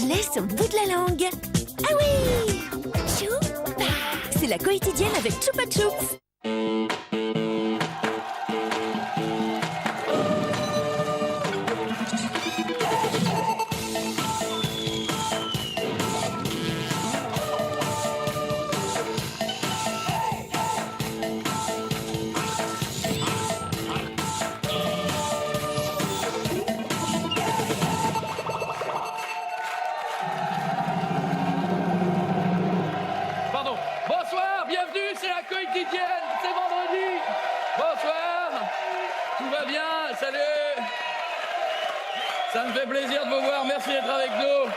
laisse son bout de la langue. Ah oui! Choupa! C'est la quotidienne avec Choupa Choups. C'est vendredi. Bonsoir. Tout va bien. Salut. Ça me fait plaisir de vous voir. Merci d'être avec nous.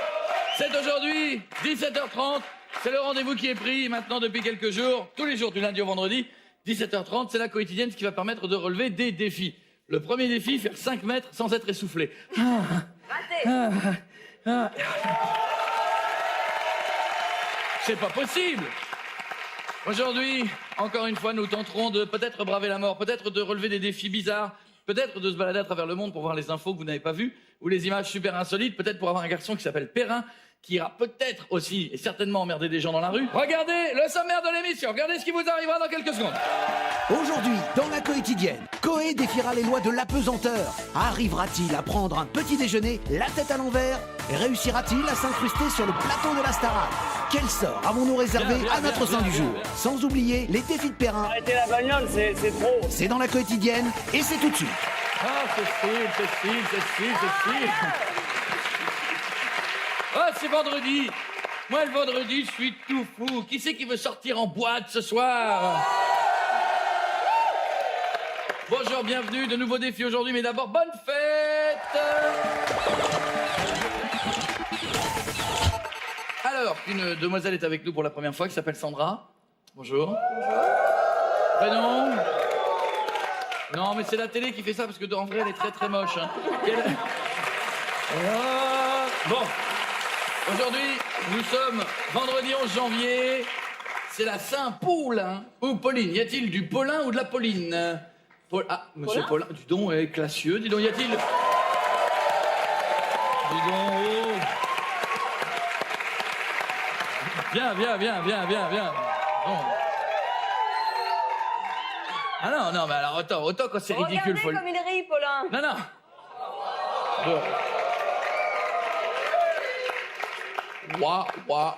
C'est aujourd'hui 17h30. C'est le rendez-vous qui est pris maintenant depuis quelques jours. Tous les jours du lundi au vendredi. 17h30, c'est la quotidienne, ce qui va permettre de relever des défis. Le premier défi, faire 5 mètres sans être essoufflé. Raté. C'est pas possible. Aujourd'hui, encore une fois, nous tenterons de peut-être braver la mort, peut-être de relever des défis bizarres, peut-être de se balader à travers le monde pour voir les infos que vous n'avez pas vues, ou les images super insolites, peut-être pour avoir un garçon qui s'appelle Perrin, qui ira peut-être aussi et certainement emmerder des gens dans la rue. Regardez le sommaire de l'émission, regardez ce qui vous arrivera dans quelques secondes. Aujourd'hui, dans la quotidienne, Coé défiera les lois de l'apesanteur. Arrivera-t-il à prendre un petit déjeuner, la tête à l'envers, et réussira-t-il à s'incruster sur le plateau de la Starac? Quel sort avons-nous réservé à notre sein du jour? Sans oublier les défis de Perrin. Arrêtez la bagnole, c'est trop. C'est dans la quotidienne et c'est tout de suite. Ah, c'est style. Ah, c'est vendredi. Moi, le vendredi, je suis tout fou. Qui c'est qui veut sortir en boîte ce soir? Bonjour, bienvenue, de nouveaux défis aujourd'hui, mais d'abord, bonne fête! Alors, une demoiselle est avec nous pour la première fois, qui s'appelle Sandra. Bonjour. Bonjour. Prénom? Non, mais c'est la télé qui fait ça, parce que en vrai, elle est très très moche. Hein. Bon, aujourd'hui, nous sommes vendredi 11 janvier. C'est la Saint-Paulin. Ou Pauline, y a-t-il du Paulin ou de la Pauline? Ah, monsieur Paulin, dis donc, classieux, dis donc, y a-t-il... Dis donc, oh. Viens. Bon. Ah non, mais alors, autant quand c'est ridicule, Regardez comme il rit, Paulin. Non. Bon. Ouah.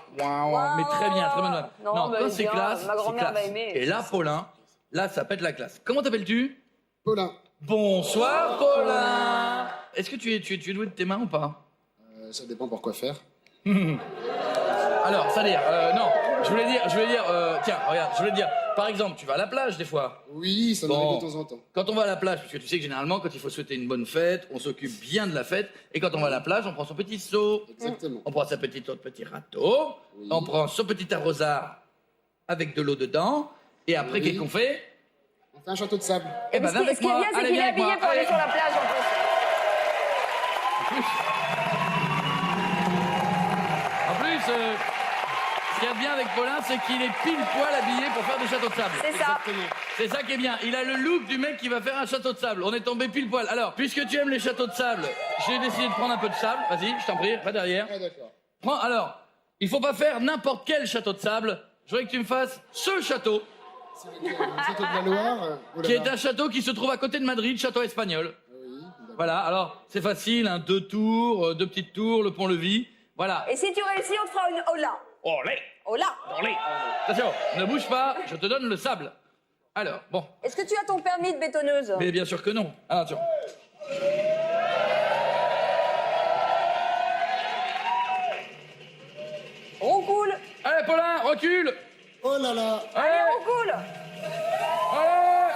Mais très bien, très bonne. Non, quand c'est classe, ma grand-mère c'est va classe. aimer. Et là, Paulin, là, ça pète la classe. Comment t'appelles-tu? Paulin. Bonsoir, Paulin. Est-ce que tu es doué de tes mains ou pas? Ça dépend pour quoi faire. Alors, c'est-à-dire, non, je voulais dire, tiens, regarde, je voulais dire, par exemple, tu vas à la plage des fois. Oui, ça m'arrive de temps en temps. Quand on va à la plage, parce que tu sais que généralement, quand il faut souhaiter une bonne fête, on s'occupe bien de la fête, et quand on va à la plage, on prend son petit seau. Exactement. On prend sa petite eau de petit râteau, Oui. on prend son petit arrosard avec de l'eau dedans, et après, Oui. qu'est-ce qu'on fait? On fait un château de sable. Eh ben, Ce qui est bien, c'est qu'il est habillé pour aller sur la plage, en plus. En plus, ce qu'il y a de bien avec Paulin, c'est qu'il est pile poil habillé pour faire des châteaux de sable. C'est ça. Exactement. C'est ça qui est bien. Il a le look du mec qui va faire un château de sable. On est tombé pile poil. Alors, puisque tu aimes les châteaux de sable, j'ai décidé de prendre un peu de sable. Vas-y, je t'en prie, va derrière. Ah, d'accord. Prends, alors, il faut pas faire n'importe quel château de sable. Je voudrais que tu me fasses ce château, C'est le château de la Loire. Oh là qui est là. un château qui se trouve à côté de Madrid, château espagnol. Oui, d'accord. Voilà, alors, c'est facile, hein, 2 tours, 2 petites tours, le pont-levis. Voilà. Et si tu réussis, on te fera une hola. Olé, Hola. olé. Attention, ne bouge pas, je te donne le sable. Alors, bon. Est-ce que tu as ton permis de bétonneuse? Mais bien sûr que non. Attention. On coule. Allez, Paulin, recule. Oh là là. Allez, on coule. Allez.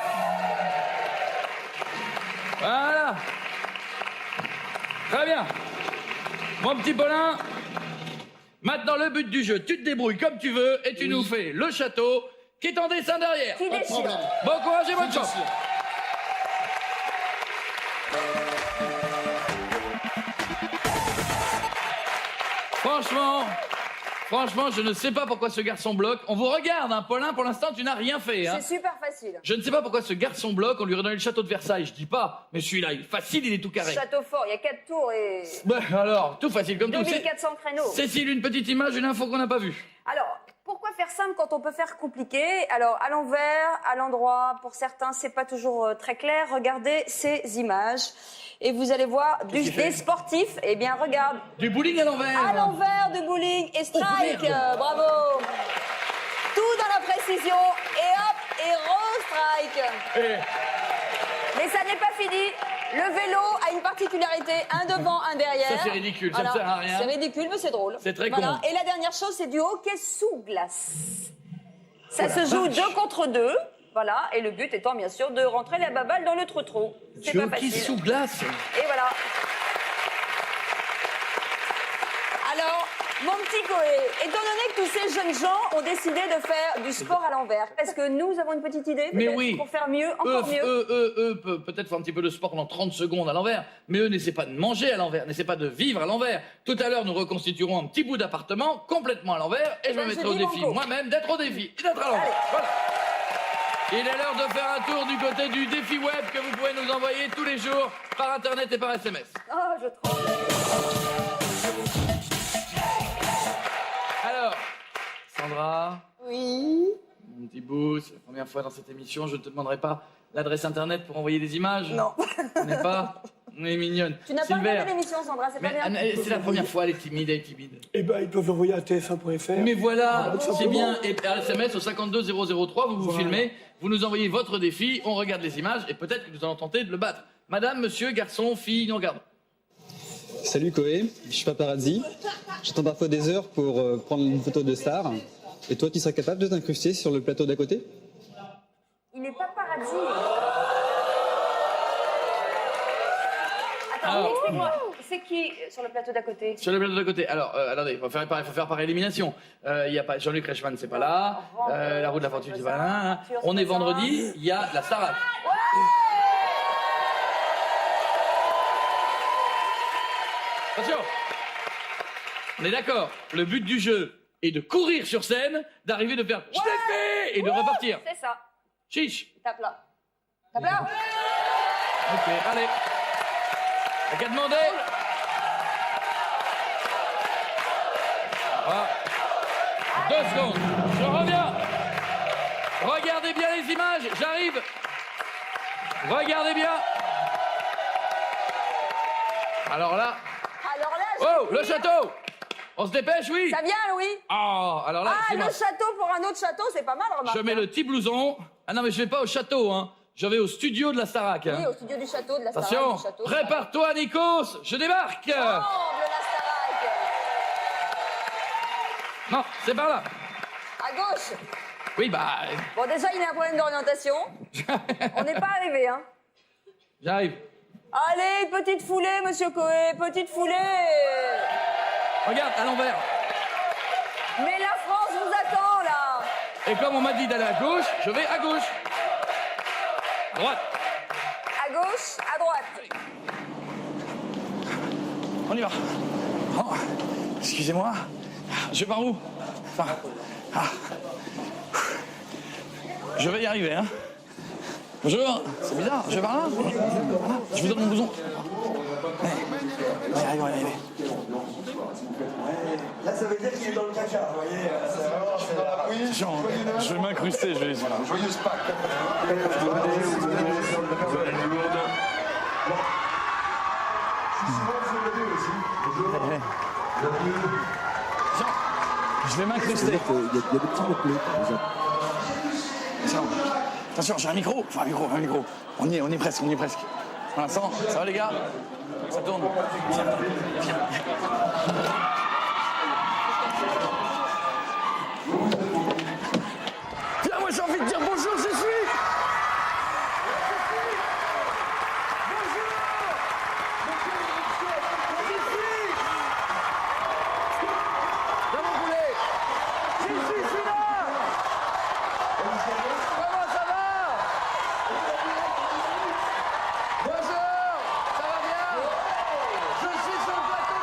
Voilà. Très bien. Mon petit Paulin, maintenant le but du jeu, tu te débrouilles comme tu veux et tu nous fais le château qui est en dessin derrière. Qui Pas de déchire. problème. Bon courage et bonne Bien chance. sûr. Franchement, je ne sais pas pourquoi ce garçon bloque. On vous regarde, hein, Paulin, pour l'instant, tu n'as rien fait. Hein. C'est super facile. facile. Je ne sais pas pourquoi ce garçon bloque, on lui redonne le château de Versailles. Je dis pas, mais celui-là, il est facile, il est tout carré. Château fort, il y a 4 tours et Ben alors, tout facile comme tout. 2400 créneaux. Cécile, une petite image, une info qu'on n'a pas vue. Alors, pourquoi faire simple quand on peut faire compliqué? Alors, à l'envers, à l'endroit, pour certains, c'est pas toujours très clair. Regardez ces images et vous allez voir des sportifs. Eh bien, regarde. Du bowling à l'envers. À l'envers de bowling et strike. merde. Bravo. Tout dans la précision et hop, et re-strike. Eh, Mais ça n'est pas fini. Le vélo a une particularité, un devant, un derrière. Ça, c'est ridicule, ça ne sert à rien. C'est ridicule, mais c'est drôle. C'est très voilà. con. Et la dernière chose, c'est du hockey sous glace. Ça se joue 2 contre 2. Voilà. Et le but étant, bien sûr, de rentrer la baballe dans le trou-trou. C'est tu pas hockey facile. sous glace. Et voilà. Alors, mon petit Coé, étant donné que tous ces jeunes gens ont décidé de faire du sport à l'envers, est-ce que nous avons une petite idée Mais peut-être, oui. pour faire mieux, encore mieux? Peut-être faire un petit peu de sport pendant 30 secondes à l'envers, mais eux n'essaient pas de manger à l'envers, n'essaient pas de vivre à l'envers. Tout à l'heure, nous reconstituerons un petit bout d'appartement complètement à l'envers et je me ben, mettrai je au dis défi banco. moi-même d'être au défi et d'être à l'envers. Allez. Voilà. Il est l'heure de faire un tour du côté du défi web que vous pouvez nous envoyer tous les jours par internet et par SMS. Oh, je tremble. Alors, Sandra, Oui. mon petit bout, c'est la première fois dans cette émission, je ne te demanderai pas l'adresse internet pour envoyer des images. Non. Tu n'es pas? On est mignonne. Tu n'as pas Silver. regardé l'émission, Sandra, c'est pas Mais bien. c'est la première fois, elle est timide, elle est timide. Eh ben, ils peuvent l'envoyer à tf1.fr. Mais voilà, tout c'est simplement. bien. Et par SMS au 52003, vous vous Voilà. filmez, vous nous envoyez votre défi, on regarde les images et peut-être que nous allons tenter de le battre. Madame, monsieur, garçon, fille, nous regardons. Salut Koé, je suis paparazzi. J'attends parfois des heures pour prendre une photo de star. Et toi, tu serais capable de t'incruster sur le plateau d'à côté? Il n'est pas paradis. Attends, Alors. explique-moi. C'est qui sur le plateau d'à côté? Sur le plateau d'à côté. Alors, attendez, il faut faire par élimination. Il y a pas Jean-Luc Reichmann, c'est pas là. La roue de la fortune, c'est pas là. On est vendredi, il y a la Starac. Attention. On est d'accord. Le but du jeu est de courir sur scène, d'arriver, de faire « Je l'ai fait !» et de repartir. C'est ça. Chiche. Tape là. Tape là. Ok, allez. T'as qu'à demander. Voilà. 2 secondes. Je reviens. Regardez bien les images. J'arrive. Regardez bien. Alors là. Oh, le château. On se dépêche, oui. Ça vient, Louis? Oh, alors là, Ah, c'est le moi. château pour un autre château, c'est pas mal, remarque. Je mets le petit blouson. Ah non, mais je vais pas au château, hein. Je vais au studio de la Starac. Hein. Oui, au studio du château, de la Starac. Attention, du château. prépare-toi, Nikos. Je débarque. Oh, de la Starac. Non, c'est par là. À gauche. Oui, bah, Bon, déjà, il y a un problème d'orientation. On n'est pas arrivé, hein. j'arrive. Allez, petite foulée, monsieur Coé, petite foulée. Regarde, à l'envers. Mais la France vous attend, là. Et comme on m'a dit d'aller à gauche, je vais à gauche. À droite. À gauche, à droite. On y va. Oh, excusez-moi. Je vais par où? Enfin, je vais y arriver, hein. Bonjour. C'est bizarre, je vais par là. Voilà. Je vous donne mon blouson. Allez. On va y arriver, on va y arriver. Là, ça veut dire qu'il est dans le caca, vous voyez. C'est vraiment. Oui, Jean, je vais m'incruster, je vais. joyeuse Pâques. Jean, je vais m'incruster. Il y a des petits mots-clés, par exemple. Attention, j'ai un micro. Enfin, un micro. On y est presque, Pour l'instant, ça va les gars? Ça tourne. Viens. Viens, moi j'ai envie de dire bonjour, je suis. Viens, mon poulet. Je suis là. Comment ça va? Bonjour, ça va bien? Je suis sur le plateau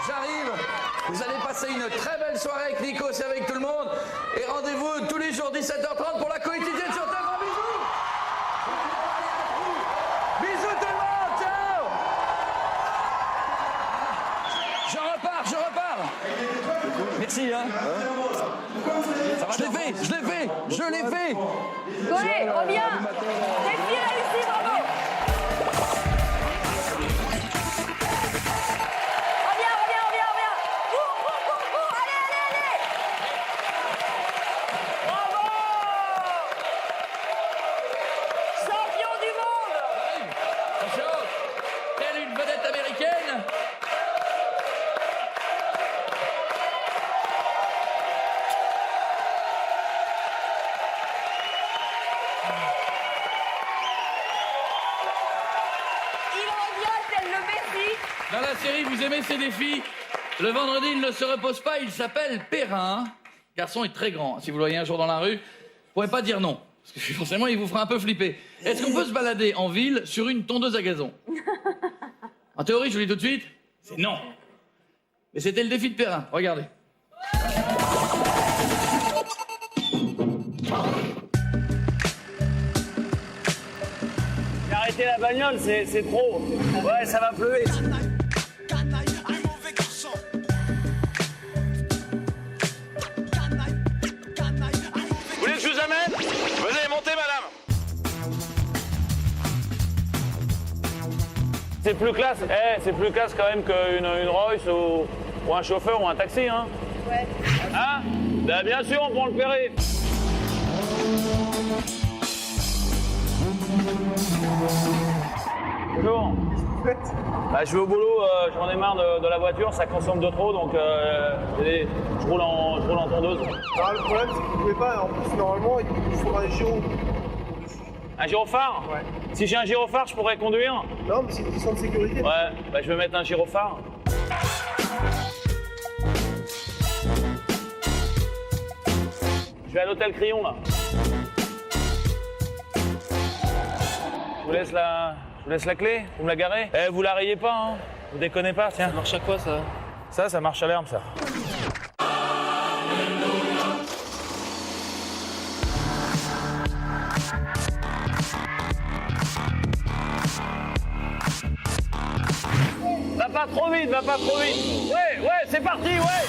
j'arrive. Vous allez passer une très belle soirée avec Nikos et avec tout le monde. Et rendez-vous tous les jours 17h30 pour la quotidienne sur TF1. Bisous. Bisous tout le monde, ciao. Je repars. Merci, hein. Je l'ai fait. Coé, reviens. Défi réussi, bravo. Reviens. Cours. Allez. Bravo. Champion du monde. Attention, telle une vedette américaine. Il revient tel le Messi. Dans la série, vous aimez ces défis. Le vendredi, il ne se repose pas, il s'appelle Perrin. Le garçon est très grand. Si vous le voyez un jour dans la rue, vous ne pourrez pas dire non. Parce que forcément, il vous fera un peu flipper. Est-ce qu'on peut se balader en ville sur une tondeuse à gazon? En théorie, je vous dis tout de suite, c'est non. Mais c'était le défi de Perrin. Regardez. Arrêtez la bagnole, c'est trop. Ouais, ça va pleuvoir. Vous voulez que je vous amène? Venez, montez, madame. C'est plus classe. C'est plus classe quand même qu'une Royce ou un chauffeur ou un taxi, hein. Ouais. Hein? Bah, bien sûr, on prend le Perret. Bonjour. Bah, je vais au boulot, j'en ai marre de la voiture, ça consomme de trop, donc je roule en tondeuse. Alors, le problème, c'est que vous pouvez pas, en plus, normalement, il faudra un gyro. Un gyrophare? Ouais. Si j'ai un gyrophare, je pourrais conduire? Non, mais c'est une question de sécurité. Ouais, bah, je vais mettre un gyrophare. Je vais à l'hôtel Crillon, là. Je vous laisse la clé, vous me la garez. Vous la rayez pas, hein. Vous déconnez pas, tiens. Ça marche à quoi, ça? Ça marche à l'herbe, ça. Va pas trop vite. Ouais, c'est parti, ouais.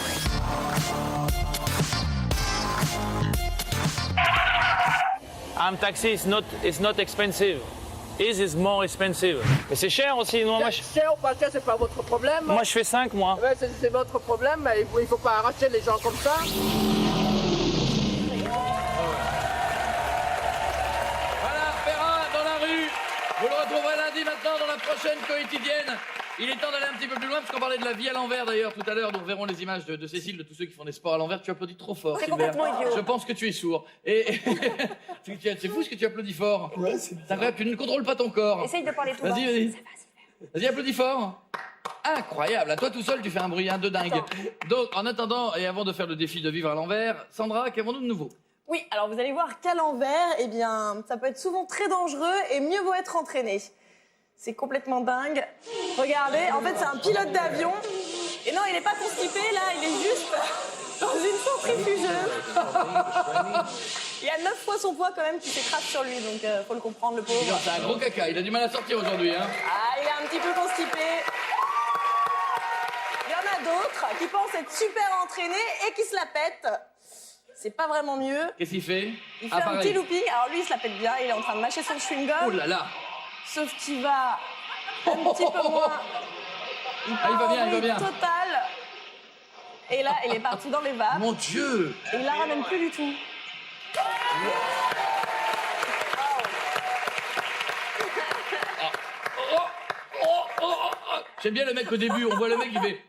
I'm taxi, it's not expensive. Is more expensive. Mais c'est cher aussi, non? Cher ou pas cher, c'est pas votre problème. Moi, je fais 5, moi. Ouais, c'est votre problème, mais il faut pas arracher les gens comme ça. Voilà, Perrin dans la rue. Vous le retrouverez lundi maintenant dans la prochaine quotidienne. Il est temps d'aller un petit peu plus loin, parce qu'on parlait de la vie à l'envers d'ailleurs tout à l'heure. Nous verrons les images de Cécile, de tous ceux qui font des sports à l'envers. Tu applaudis trop fort, C'est Sylvain. complètement idiot. Je pense que tu es sourd. Et c'est fou ce que tu applaudis fort. Ouais, c'est incroyable, tu ne contrôles pas ton corps. Essaye de parler tout bas. Vas-y. Vas-y, applaudis fort. Incroyable. À toi tout seul, tu fais un bruit de dingue. Donc, en attendant et avant de faire le défi de vivre à l'envers, Sandra, qu'avons-nous de nouveau? Oui, alors vous allez voir qu'à l'envers, eh bien, ça peut être souvent très dangereux et mieux vaut être entraîné. C'est complètement dingue. Regardez, en fait, c'est un pilote d'avion. Et non, il n'est pas constipé, là, il est juste dans une centrifugeuse. Il y a 9 fois son poids, quand même, qui s'écrase sur lui, donc faut le comprendre, le pauvre. C'est un gros caca, il a du mal à sortir aujourd'hui, hein. Ah, il est un petit peu constipé. Il y en a d'autres qui pensent être super entraînés et qui se la pètent. C'est pas vraiment mieux. Qu'est-ce qu'il fait? Il fait un pareil. petit looping. Alors lui, il se la pète bien. Il est en train de mâcher son chewing-gum. Oh là là. Sauf qu'il va un petit peu moins. Il va bien. Total. Et là, il est parti dans les vapes. Mon Dieu. Et il la ramène plus du tout. J'aime bien le mec au début, on voit le mec qui fait.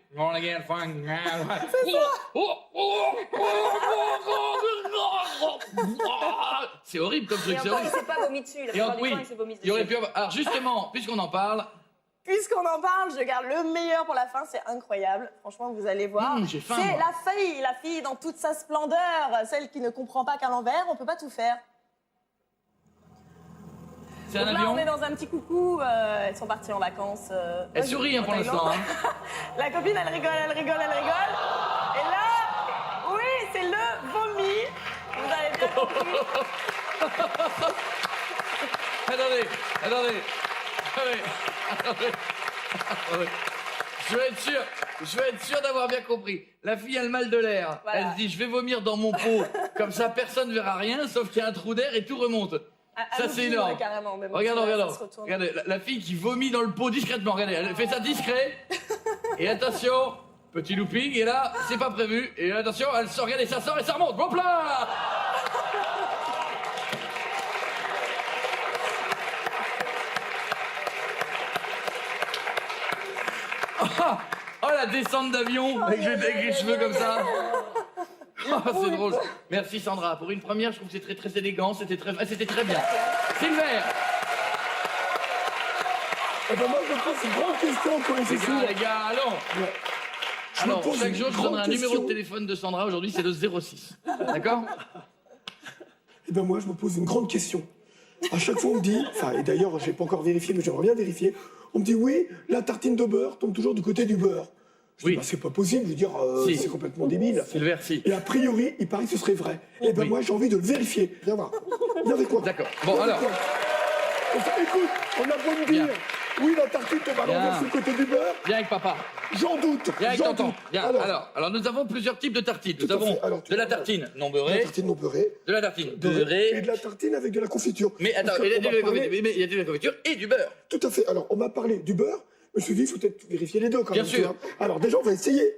C'est horrible comme truc, Et c'est encore, horrible. il s'est pas vomi dessus. La plupart du temps, il s'est vomi dessus. Il aurait pu avoir... Alors justement, puisqu'on en parle... Puisqu'on en parle, je garde le meilleur pour la fin, c'est incroyable. Franchement, vous allez voir. J'ai faim, C'est moi. la fille dans toute sa splendeur, celle qui ne comprend pas qu'à l'envers, on peut pas tout faire. C'est un Donc là, avion. on est dans un petit coucou. Elles sont parties en vacances. Elle sourit hein, pour l'instant. Hein. La copine, elle rigole, elle rigole, elle rigole. Et là, oui, c'est le vomi. Vous avez bien compris. Attendez. Je vais être sûr d'avoir bien compris. La fille a le mal de l'air. Voilà. Elle se dit, je vais vomir dans mon pot. Comme ça, personne ne verra rien, sauf qu'il y a un trou d'air et tout remonte. Ça, c'est énorme. Ouais, carrément, mais bon, Regardons. ça se retourne. Regardez, la fille qui vomit dans le pot discrètement. Regardez, elle fait ça discret. Et attention, petit looping. Et là, c'est pas prévu. Et attention, elle sort, regardez, ça sort et ça remonte. Bon plat. Oh la descente d'avion avec les cheveux comme ça. Oh, c'est drôle. Merci Sandra. Pour une première, je trouve que c'est très très élégant. C'était très bien. Silver. Eh ben moi, je me pose une grande question, quoi, c'est sûr. Les gars, allons. me Alors, pose chaque une jour, je vous grande donnerai un numéro question. de téléphone de Sandra. Aujourd'hui, c'est le 06. D'accord? Eh ben moi, je me pose une grande question. À chaque fois, on me dit, enfin, et d'ailleurs, j'ai pas encore vérifié, mais j'aimerais bien vérifier. On me dit, oui, la tartine de beurre tombe toujours du côté du beurre. Je dis, bah, c'est pas possible, je veux dire, Si. c'est complètement débile. Silver, si. Et a priori, il paraît que ce serait vrai. Et ben moi, j'ai envie de le vérifier. Viens voir. Viens avec moi. D'accord. Bon, Viens avec alors. moi. Écoute, on a beau me dire, oui, la tartine tombe à l'envers sur le côté du beurre. Viens avec papa. J'en doute. Viens avec j'en tonton. doute. Viens. Alors, nous avons plusieurs types de tartines. Nous Tout à avons fait. Alors, de la tartine non De la beurrée, tartine non beurrée. de la tartine Et beurrée. de la tartine avec de la confiture. Mais attends, Parce que il y a on de m'a la parlé- confiture, mais il y a de la confiture et du beurre. Tout à fait. Alors, on m'a parlé du beurre. Je me suis dit, il faut peut-être vérifier les deux quand Bien même. sûr. tu vois. Alors, déjà, on va essayer.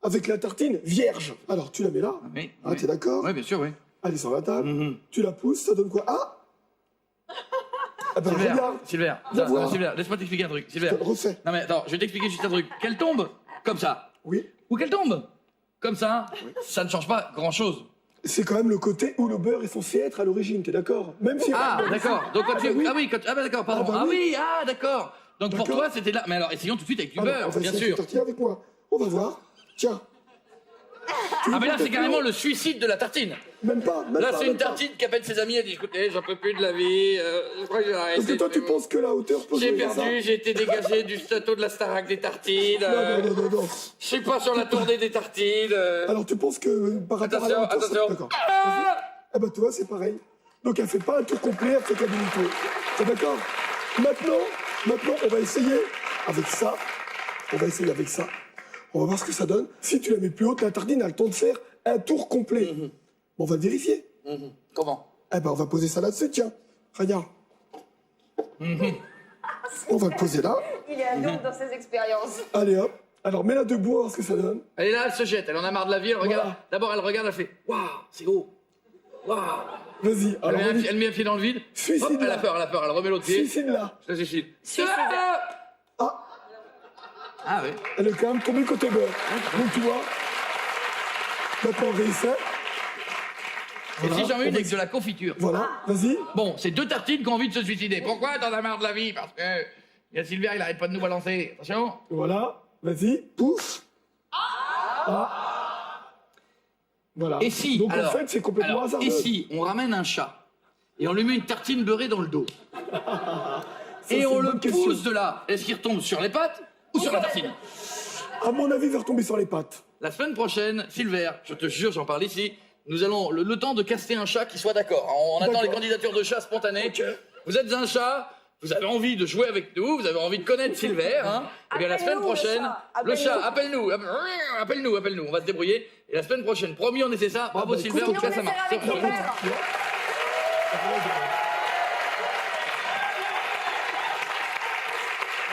Avec la tartine vierge. Alors, tu la mets là. Oui. Ah, t'es d'accord? Oui, bien sûr, oui. Elle est sur la table. Mhm. Tu la pousses, ça donne quoi? Ah! Ah ben, Silver, regarde. Silver, Viens voir. Silver, laisse-moi t'expliquer un truc. Silver. Je te le refais. Non mais attends, je vais t'expliquer juste un truc. Qu'elle tombe comme ça, Oui. ou qu'elle tombe comme ça, ça ne change pas grand-chose. C'est quand même le côté où le beurre est censé être à l'origine, t'es d'accord? Même si. Ah, d'accord. Donc quand tu... bah oui. Ah oui, ah bah d'accord, pardon. Ah bah Ah oui. oui, ah d'accord. Donc pour D'accord. toi, c'était là. Mais alors, essayons tout de suite avec du Alors, beurre, on va bien essayer sûr. de sortir avec moi. On va voir. Tiens. Ah mais là, c'est carrément le suicide de la tartine. Même pas. Même Là, pas, c'est même une pas. tartine qui appelle ses amis et dit, écoutez, j'en peux plus de la vie, je crois que je vais arrêter. Parce que toi, tu penses que la hauteur peut J'ai jouer dans ça? perdu, j'ai été dégagé du château de la Starac des tartines. Non. Je suis pas sur la tournée des tartines. Alors, tu penses que par rapport à la hauteur, Attention. D'accord. Eh ben, toi, c'est pareil. Donc, elle fait pas un tour complet, elle fait qu'à demi-tour. T'es d'accord? Maintenant, on va essayer avec ça. On va essayer avec ça. On va voir ce que ça donne. Si tu la mets plus haute, la tartine a le temps de faire un tour complet. Bon, on va le vérifier. Comment? Eh ben, on va poser ça là-dessus, tiens. Regarde. On va le poser là. Il est adorable dans ses expériences. Allez, hop. Alors, mets-la debout, on va voir ce que ça donne. Elle est là, elle se jette, elle en a marre de la vie, elle regarde. Voilà. D'abord, elle regarde, elle fait waouh, c'est haut. Waouh. Vas-y. Alors, vas-y. Elle met un pied dans le vide. Suicide, Hop, elle là. a peur, elle remet l'autre pied. Suicide là. Je la suicide. Ah, Ah oui. elle est quand même tombée côté beurre. Donc, tu vois. Maintenant, on réessaie. Et Voilà, si j'en mets on une va- avec de la confiture? Voilà, vas-y. Bon, c'est deux tartines qui ont envie de se suicider. Pourquoi t'en as marre de la vie? Parce que il y a Silver, il arrête pas de nous balancer. Attention. Voilà, vas-y, pouf. Voilà. Et si, Donc alors, en fait, c'est complètement alors, hasardeux. et si on ramène un chat et on lui met une tartine beurrée dans le dos Ça, et c'est on une le bonne question. pousse de là, est-ce qu'il retombe sur les pattes ou sur la tartine? À mon avis, il va retomber sur les pattes. La semaine prochaine, Silver, je te jure, j'en parle ici, nous allons le temps de caster un chat qui soit d'accord. On attend D'accord. les candidatures de chats spontanées. Ok. Vous êtes un chat, vous avez envie de jouer avec nous, vous avez envie de connaître Silver, hein. Eh bien la semaine Appelle-nous, le prochaine, chat. le chat, appelle-nous, on va se débrouiller. Et la semaine prochaine, promis, on essaie ça. Bravo bah, Silver, écoute, en tout cas on ça marche. essaie avec Silver.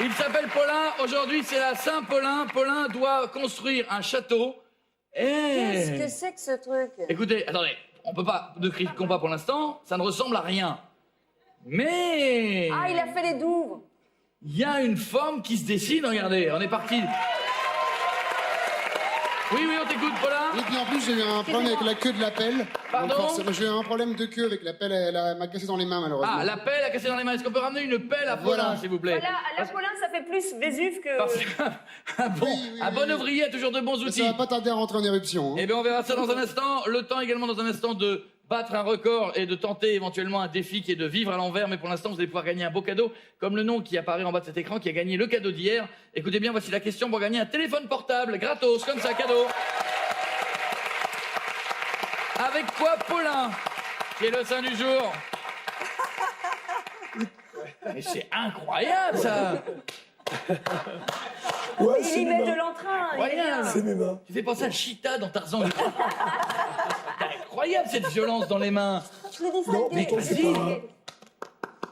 Il s'appelle Paulin, aujourd'hui c'est la Saint-Paulin. Paulin doit construire un château. Qu'est-ce que c'est que ce truc? Écoutez, attendez, on peut pas de cri de combat pour l'instant, ça ne ressemble à rien. Mais Ah, il a fait les douves. il y a une forme qui se dessine, regardez, on est parti. Oui, on t'écoute, Paulin. Et puis en plus, j'ai eu un problème avec la queue de la pelle. Pardon Donc, forcément, j'ai eu un problème de queue avec la pelle, elle m'a cassé dans les mains malheureusement. Ah, la pelle a cassé dans les mains. Est-ce qu'on peut ramener une pelle à Paulin, Voilà. s'il vous plaît? Voilà, la Paulin, ça fait plus Vésuve que... Parce qu'un bon ouvrier a toujours de bons Ça outils. va pas tarder à rentrer en éruption. Hein. Eh bien, on verra ça dans un instant. Le temps également dans un instant de battre un record et de tenter éventuellement un défi qui est de vivre à l'envers. Mais pour l'instant, vous allez pouvoir gagner un beau cadeau, comme le nom qui apparaît en bas de cet écran, qui a gagné le cadeau d'hier. Écoutez bien, voici la question pour gagner un téléphone portable, gratos, comme ça, cadeau. Avec quoi Paulin, qui est le saint du jour? Mais c'est incroyable, ça. Ouais, Il c'est y met mes de mains. l'entrain. il est Incroyable. bien. C'est mes mains. Tu fais penser à Cheetah dans Tarzan. C'est incroyable, cette violence dans les mains. Je le dis Non, ça, mais toi, c'est pas...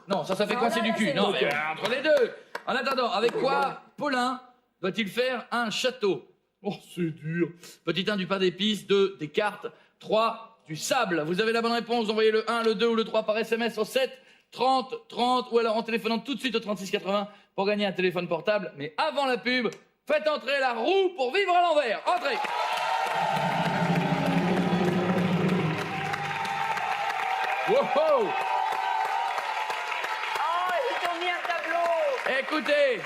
Non, ça fait Non, coincer là, du là, cul. c'est Non, bon. mais entre les deux. En attendant, avec quoi Paulin doit-il faire un château? Oh, c'est dur. Petit 1, du pain d'épices. 2, des cartes. 3, du sable. Vous avez la bonne réponse. Vous envoyez le 1, le 2 ou le 3 par SMS au 7 30 30 ou alors en téléphonant tout de suite au 36 80 pour gagner un téléphone portable. Mais avant la pub, faites entrer la roue pour vivre à l'envers. Entrez. Wow. Oh, ils t'ont mis un tableau. Écoutez,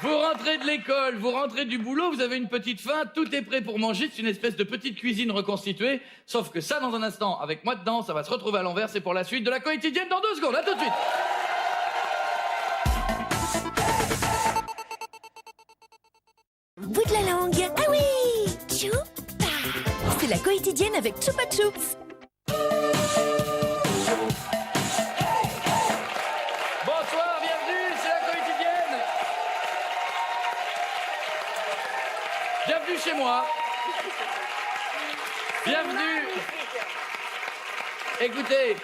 vous rentrez de l'école, vous rentrez du boulot, vous avez une petite faim, tout est prêt pour manger, c'est une espèce de petite cuisine reconstituée, sauf que ça, dans un instant, avec moi dedans, ça va se retrouver à l'envers, c'est pour la suite de la quotidienne dans 2 secondes, à tout de suite. Bout de la langue. Ah oui, Choupa. C'est la quotidienne avec Chupa Chups. Bonsoir, bienvenue, c'est la quotidienne. Bienvenue chez moi. Bienvenue. Écoutez,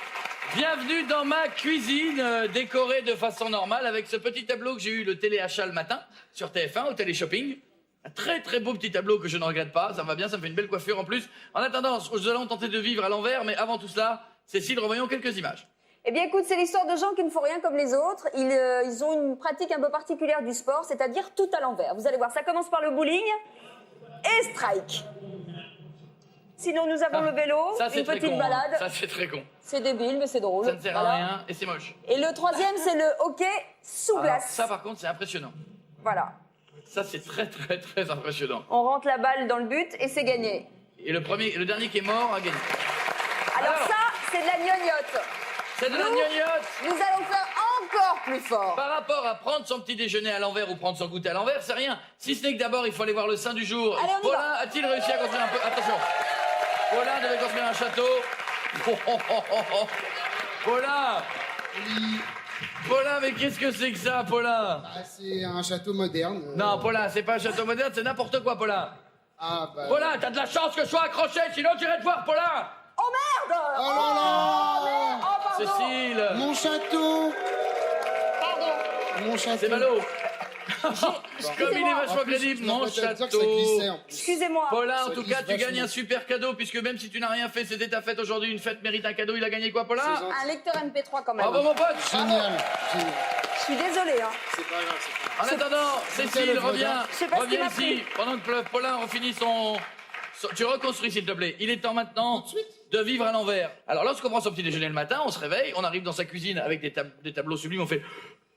bienvenue dans ma cuisine décorée de façon normale avec ce petit tableau que j'ai eu le téléachat le matin sur TF1 au téléshopping. Un très très beau petit tableau que je ne regrette pas, ça me va bien, ça me fait une belle coiffure en plus. En attendant, nous allons tenter de vivre à l'envers, mais avant tout cela, Cécile, revoyons quelques images. Eh bien, écoute, c'est l'histoire de gens qui ne font rien comme les autres. Ils ont une pratique un peu particulière du sport, c'est-à-dire tout à l'envers. Vous allez voir, ça commence par le bowling et strike. Sinon, nous avons le vélo, Ça, c'est une très petite con, balade. hein. Ça, c'est très con. C'est débile, mais c'est drôle. Ça ne sert à Voilà. rien et c'est moche. Et le troisième, c'est le hockey sous Alors, glace. ça, par contre, c'est impressionnant. Voilà. Ça, c'est très très très impressionnant. On rentre la balle dans le but et c'est gagné. Et le dernier qui est mort a gagné. Alors ça, c'est de la gnognotte. C'est de la Nous, gnognotte. Nous allons faire encore plus fort. Par rapport à prendre son petit déjeuner à l'envers ou prendre son goûter à l'envers, c'est rien. Si ce n'est que d'abord, il faut aller voir le saint du jour. Allez, on y Paulin va. a-t-il réussi à construire un peu... Attention. Paulin devait construire un château. Oh, oh, oh, oh, oh. Paulin. Paulin, mais qu'est-ce que c'est que ça, Paulin? Ah, c'est un château moderne. Non, Paulin, c'est pas un château moderne, c'est n'importe quoi, Paulin. Ah, bah... Paulin, t'as de la chance que je sois accroché, sinon tu irais te voir, Paulin. Oh merde! Oh là là! Oh, pardon! Cécile. Mon château! Pardon! Mon château! C'est ballot. Comme il est vachement En plus, crédible, je mon dois te dire que ça château. glissait, en plus. Excusez-moi. Paulin, en Ça tout glisse cas, tu gagnes vachement. un super cadeau, puisque même si tu n'as rien fait, c'était ta fête aujourd'hui. Une fête mérite un cadeau. Il a gagné quoi, Paulin? C'est gentil. Un lecteur MP3 quand même. Bravo, mon pote. Génial! Génial. Je suis désolée, hein. C'est pas grave, c'est pas grave. En attendant, Cécile, le reviens. Je sais pas ce Reviens qu'il m'a ici. Pendant que Paulin refinit son... Tu reconstruis, s'il te plaît. Il est temps maintenant de vivre à l'envers. Alors, lorsqu'on prend son petit déjeuner le matin, on se réveille, on arrive dans sa cuisine avec des tableaux sublimes, on fait...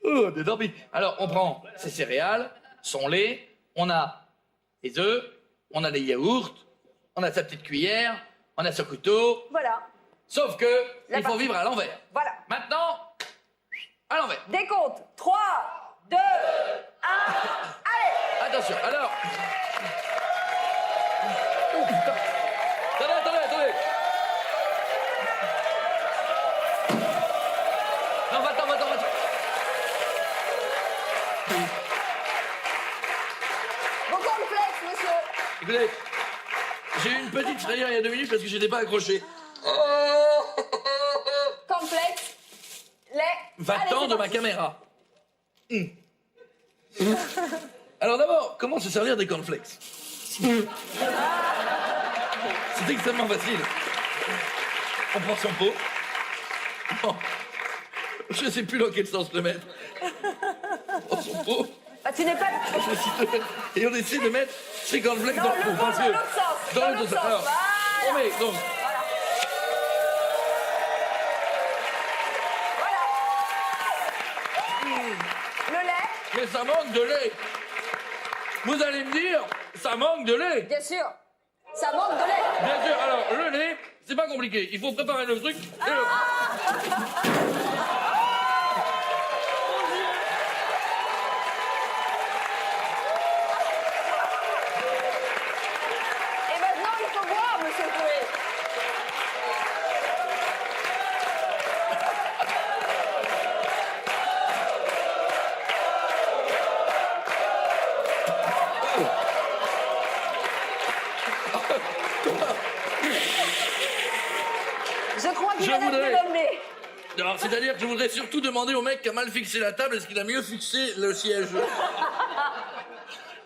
Oh, des dormis. Alors, on prend ses céréales, son lait, on a les œufs, on a les yaourts, on a sa petite cuillère, on a son couteau. Voilà. Sauf que La il faut partie. vivre à l'envers. Voilà. Maintenant, à l'envers. Décompte. 3, 2, 1. Allez! Attention, alors... Oh putain. Attendez. Non, va-t'en. Vos cornflakes, monsieur. Écoutez, j'ai eu une petite frayeur il y a 2 minutes parce que j'étais pas accroché. Cornflakes. Lait. Va-t'en Allez, de c'est ma parti. caméra. Alors d'abord, comment se servir des cornflakes? C'est extrêmement facile. On prend son pot. Oh. Je sais plus dans quel sens le mettre. On prend son pot. Bah, tu n'es pas... Et on essaie de mettre ces cornflakes Non, dans le le pot. pot parce dans que- l'autre sens. Dans Dans l'autre l'autre sens. sens. Alors, Voilà. on met donc... Le lait. Mais ça manque de lait. Vous allez me dire, ça manque de lait. Bien sûr. Ça manque de lait. Bien sûr, alors le lait, C'est pas compliqué. Il faut préparer le truc. Et maintenant, il faut boire, monsieur Coé. Je crois qu'il Je a la voudrais- tête dans le nez. Alors, c'est-à-dire que je voudrais surtout demander au mec qui a mal fixé la table, est-ce qu'il a mieux fixé le siège?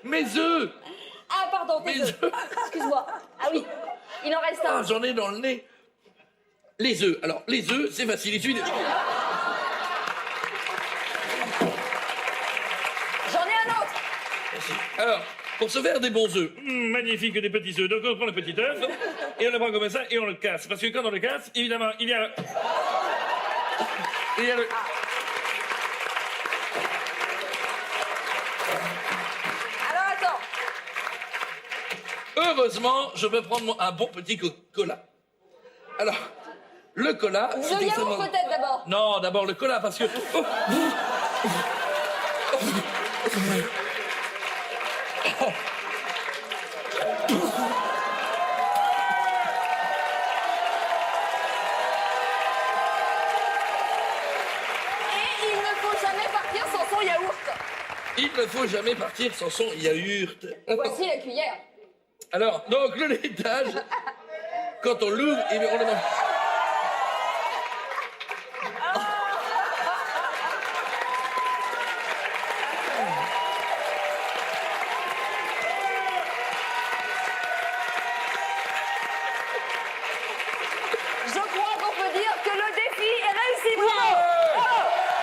Mes œufs! Ah, pardon, Mes tes œufs. Excuse-moi. Ah oui, il en reste un. Ah, j'en ai dans le nez. Les œufs. Alors, les œufs, c'est facile. Il suffit de... J'en ai un autre. Alors, pour se faire des bons œufs, magnifique, des petits œufs. Donc, on prend le petit œuf, et on le prend comme ça, et on le casse. Parce que quand on le casse, évidemment, il y a... Il y a le... Alors, attends. Heureusement, je peux prendre un bon petit cola. Alors, le cola... Le c'est yaourt extrêmement- peut-être d'abord. Non, d'abord le cola, parce que... Et il ne faut jamais partir sans son yaourt. Il ne faut jamais partir sans son yaourt. Voici la cuillère. Alors, donc, le laitage, quand on l'ouvre, on le mange. Je crois qu'on peut dire que le défi est réussi. Bravo. Bravo.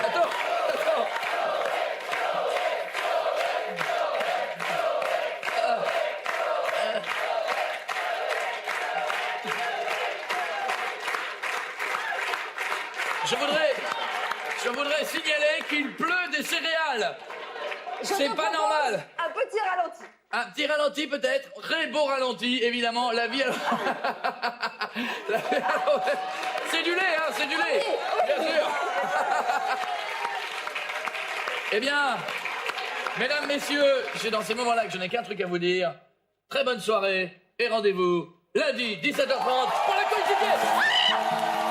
Attends, attends. Je voudrais signaler qu'il pleut des céréales. Je C'est te pas propose normal. Un petit ralenti. Un petit ralenti peut-être, très beau ralenti, évidemment. La vie à la vie à l'envers. C'est du lait, hein, c'est du lait. Bien sûr. Eh bien, mesdames, messieurs, c'est dans ces moments-là que je n'ai qu'un truc à vous dire. Très bonne soirée et rendez-vous lundi 17h30 pour la coïncidienne.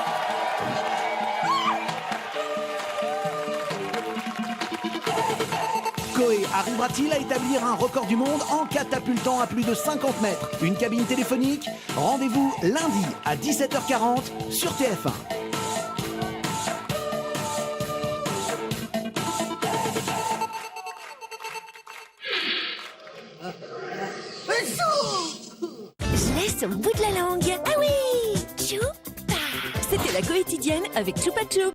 Coé arrivera-t-il à établir un record du monde en catapultant à plus de 50 mètres une cabine téléphonique? Rendez-vous lundi à 17h40 sur TF1. Je laisse au bout de la langue. Ah oui, Choupa. C'était la quotidienne avec Choupa Choups.